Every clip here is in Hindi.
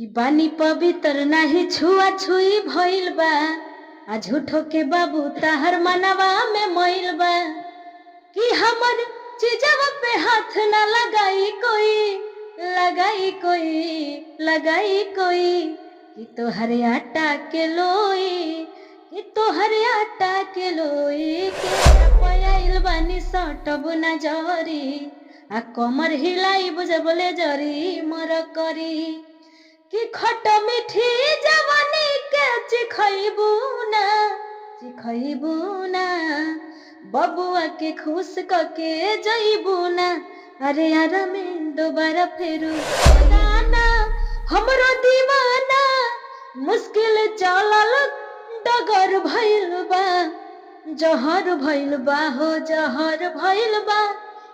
कि बानी पवित्र नाही छुआ छुई भइल बा आ झूठो के बाबू ताहर मनवा में मइल बा कि हमर चीजवा पे हाथ ना लगाई कोई कि तोहर आटा के लोई के पयाइल बानी सटब ना जरी आ कमर हिलाई बुझबले जरी मर करी कि खट मीठी जवानी के चिखैबू ना बबुआ के खुश कके जइबू ना अरे यार में दोबारा फेरू दाना हमरो दीवाना मुश्किल चलल डगर भइल बा जहर भइल बा हो जहर भइल बा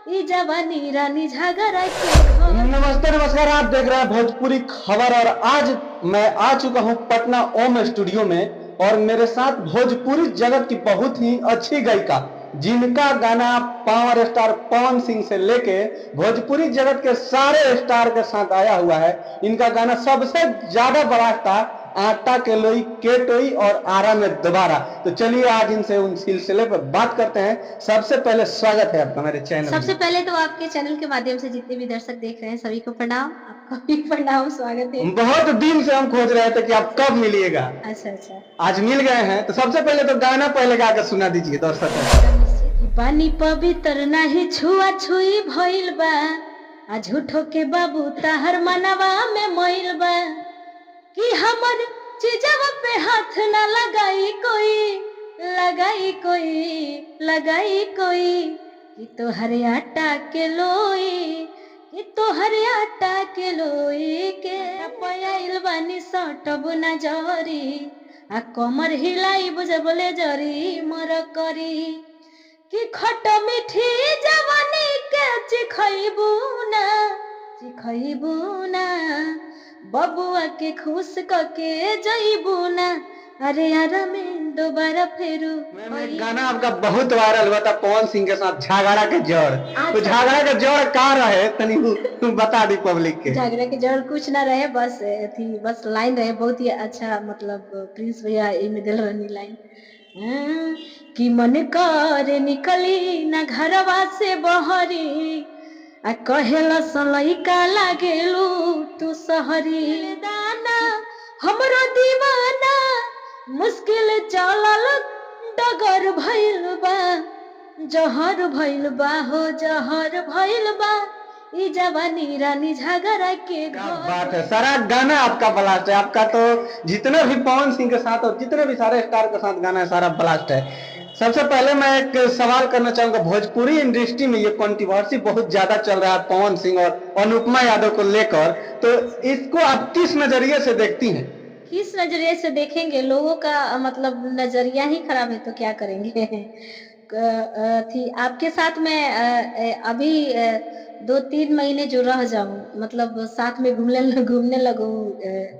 ई जवानी रानी झगड़ा के नमस्ते नमस्कार, आप देख रहे हैं भोजपुरी खबर। और आज मैं आ चुका हूं पटना ओम स्टूडियो में और मेरे साथ भोजपुरी जगत की बहुत ही अच्छी गायिका जिनका गाना पावर स्टार पवन सिंह से लेके भोजपुरी जगत के सारे स्टार के साथ आया हुआ है। इनका गाना सबसे ज्यादा बड़ा था आटा के लोई के टोई और आरा में दोबारा। तो चलिए आज इनसे उन सिलसिले पर बात करते हैं। सबसे पहले स्वागत है आपका मेरे चैनल। सबसे पहले तो आपके चैनल के माध्यम से जितने भी दर्शक देख रहे हैं सभी को प्रणाम, आपका भी प्रणाम, स्वागत है। बहुत दिन से हम खोज रहे थे कि आप कब मिलिएगा। अच्छा आज मिल गए हैं। तो सबसे पहले तो गाना पहले गा के सुना दीजिए दर्शक। बानी पवित्र नाही छुआ छुई भइल बा आ झूठो के बाबू ताहर मनवा में मइल बा कि हमर चीजवा पे हाथ ना लगाई कोई कि तोहर आटा के लोई के पयाइल बानी सटब ना जरी आ कमर हिलाई बुझबले जरी मर करी कि खट मीठी जवानी के चिखैबू ना बबुआ के खुश कके जइबू ना अरे यार में दोबारा फेरू। गाना आपका बहुत वायरल हुआ था पवन सिंह के साथ झगड़ा के जड़। तो झगड़ा के जड़ का रहे तनी बता दी पब्लिक के। झगड़ा के जड़ कुछ ना रहे, बस लाइन रहे बहुत ही अच्छा, मतलब प्रिंस भैया इनमें दिल रहनी लाइन कि मन कर निकली ना घरवा से बहरी आ कहेला सलैका लागेलू तू सहरी दाना हमरो दीवाना मुश्किल चलल डगर भइल बा जहर भइल बा हो जहर भइल बा ई जवानी रानी झगड़ा के बात है। सारा गाना आपका ब्लास्ट है। आपका तो जितने भी पवन सिंह के साथ और जितने भी सारे स्टार के साथ गाना है सारा ब्लास्ट है। सबसे पहले मैं एक सवाल करना चाहूंगा, भोजपुरी इंडस्ट्री में ये कंट्रोवर्सी बहुत ज्यादा चल रहा है पवन सिंह और अनुपमा यादव को लेकर, तो इसको आप किस नजरिए से देखती हैं? किस नजरिए से देखेंगे, लोगों का मतलब नजरिया ही खराब है तो क्या करेंगे। थी आपके साथ में अभी 2-3 महीने जो रह जाऊं, मतलब साथ में घूमने लगूं,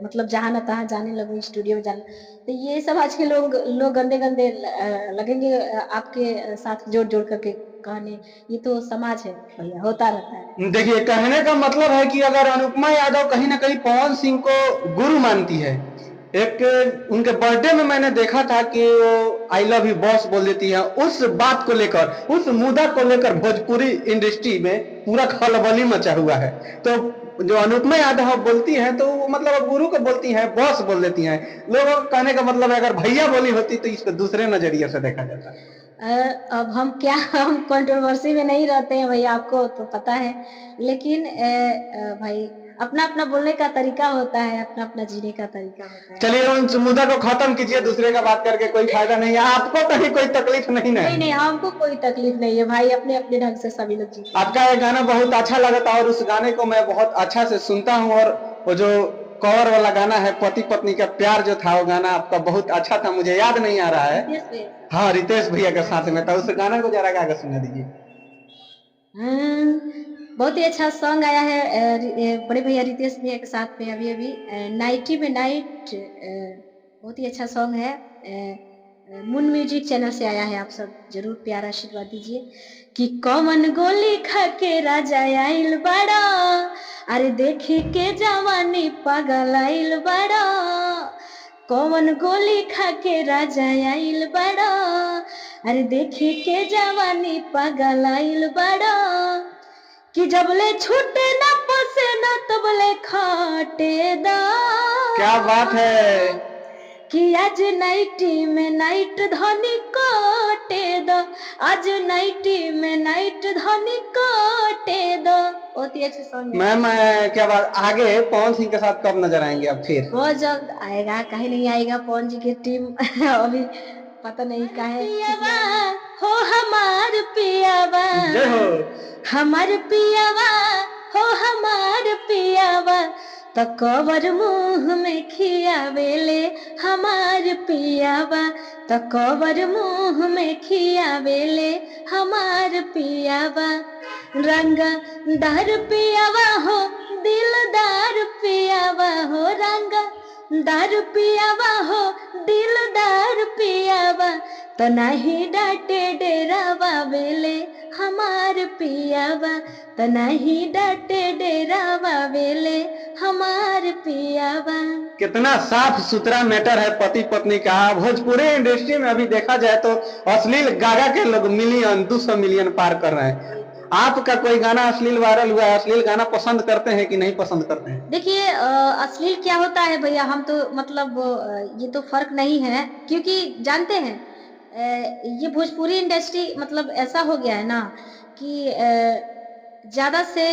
मतलब जहाँ न तहाँ जाने लगूं, स्टूडियो में जाने, तो ये सब आज के लोग गंदे लगेंगे आपके साथ जोड़ करके कहने। ये तो समाज है भैया, होता रहता है। देखिए, कहने का मतलब है कि अगर अनुपमा यादव कहीं ना कहीं पवन सिंह को गुरु मानती है, एक उनके बर्थडे में मैंने देखा था कि वो आई लव यू बॉस बोल देती है। उस बात को लेकर, उस मुद्दा को लेकर भोजपुरी इंडस्ट्री में पूरा खलबली मचा हुआ है। तो जो अनुपमा यादव बोलती हैं तो मतलब गुरु को बोलती हैं, बॉस बोल देती हैं। लोगों कहने का मतलब है अगर भैया बोली होती तो इसको दूसरे नजरिए से देखा जाता। अब हम कंट्रोवर्सी में नहीं रहते हैं भैया, आपको तो पता है, लेकिन भाई अपना अपना बोलने का तरीका होता है, अपना अपना जीने का तरीका होता है। चलिए उन मुद्दा को खत्म कीजिए, दूसरे का बात करके कोई फायदा नहीं है। आपको कहीं कोई तकलीफ नहीं है? नहीं, हमको कोई तकलीफ नहीं है भाई, अपने अपने ढंग से सभी लोग जीते। आपका ये गाना बहुत अच्छा लगा था और उस गाने को मैं बहुत अच्छा से सुनता हूँ। और वो जो कवर वाला गाना है पति पत्नी का प्यार जो था, वो गाना आपका बहुत अच्छा था, मुझे याद नहीं आ रहा है। हाँ, रितेश भैया के साथ में था। उस गाना को जरा गा के सुना दीजिए। बहुत ही अच्छा सॉन्ग आया है बड़े भैया रितेश भैया के साथ में अभी नाइटी में नाइट, बहुत ही अच्छा सॉन्ग है। मून म्यूजिक चैनल से आया है। आप सब जरूर प्यारा आशीर्वाद दीजिए कि कौन गोली खा के राजा आइल बड़ा, अरे देखी के जवानी पागल आइल बड़ा, कौन गोली खा के राजा आइल बड़ा, अरे देखी के जवानी पागल आइल बड़ा, कि जबले छूटे ना पसे ना तबले खाटे दा। क्या बात है। कि आज नाइटी में नाइट धनी कोटे दो, आज नाइटी में नाइट धनी कोटे दो। बहुत ही अच्छे सॉन्ग है। मैम क्या बात, आगे पवन सिंह के साथ कब नजर आएंगे आप फिर? बहुत जल्द आएगा, कहीं नहीं आएगा। पवन जी की टीम अभी पता नहीं का है। हो हमार पियावा, जय हो। हमार पियावा हो हमार पियावा, तो कवर मुंह में खियावेले हमार पियावा, तो कवर मुंह में खियावेले हमार पियावा, रंग दार पियावा हो दिलदार पियावा हो, रंग दार पियावा हो दिलदार पियावा, तो नहीं डांटे डेरावा वेले हमार पियावा, तो नहीं डांटे डेरावा वेले हमार पियावा। कितना साफ सुथरा मैटर है पति पत्नी का। भोजपुरी इंडस्ट्री में अभी देखा जाए तो अश्लील गागा के लोग मिलियन 200 मिलियन पार कर रहे हैं। आपका कोई गाना अश्लील वायरल हुआ है? अश्लील गाना पसंद करते हैं कि नहीं पसंद करते हैं? देखिए अश्लील क्या होता है भैया, हम तो मतलब ये तो फर्क नहीं है, क्योंकि जानते हैं ये भोजपुरी इंडस्ट्री मतलब ऐसा हो गया है ना कि ज्यादा से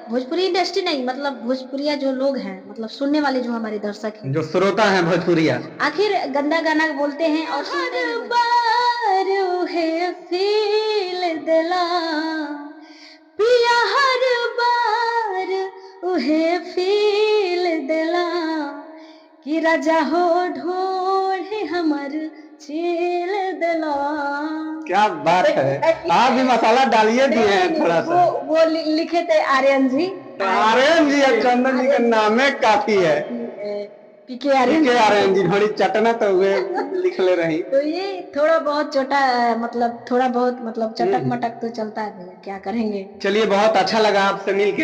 भोजपुरी इंडस्ट्री नहीं, मतलब भोजपुरिया जो लोग हैं, मतलब सुनने वाले जो हमारे दर्शक हैं, जो श्रोता हैं भोजपुरिया, आखिर गंदा गाना बोलते हैं और हर बार है फील दिला पिया, हर बार उहे फील दिला, कि राजा हो ढोढ़े हमर छील दिला। क्या बात है। आप भी मसाला डालिए दिए हैं थोड़ा सा। वो लिखे थे आर्यन जी। आर्यन जी और चंदन जी का नाम काफी है। पीके आर्यन जी थोड़ी चटना तो हुए लिख ले रही। तो ये थोड़ा बहुत छोटा मतलब थोड़ा बहुत मतलब चटक मटक तो चलता है भैया, क्या करेंगे। चलिए बहुत अच्छा लगा आपसे मिलके।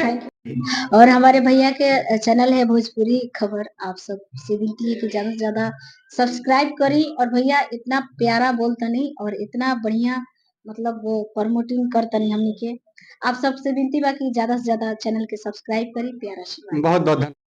और हमारे भैया के चैनल है भोजपुरी खबर, आप सब से विनती है कि ज्यादा से ज्यादा सब्सक्राइब करी। और भैया इतना प्यारा बोलता नहीं और इतना बढ़िया मतलब वो प्रमोटिंग करता नहीं हमने के, आप सबसे विनती बा कि ज्यादा से ज्यादा चैनल के सब्सक्राइब करी। प्यारा आशीर्वाद। बहुत बहुत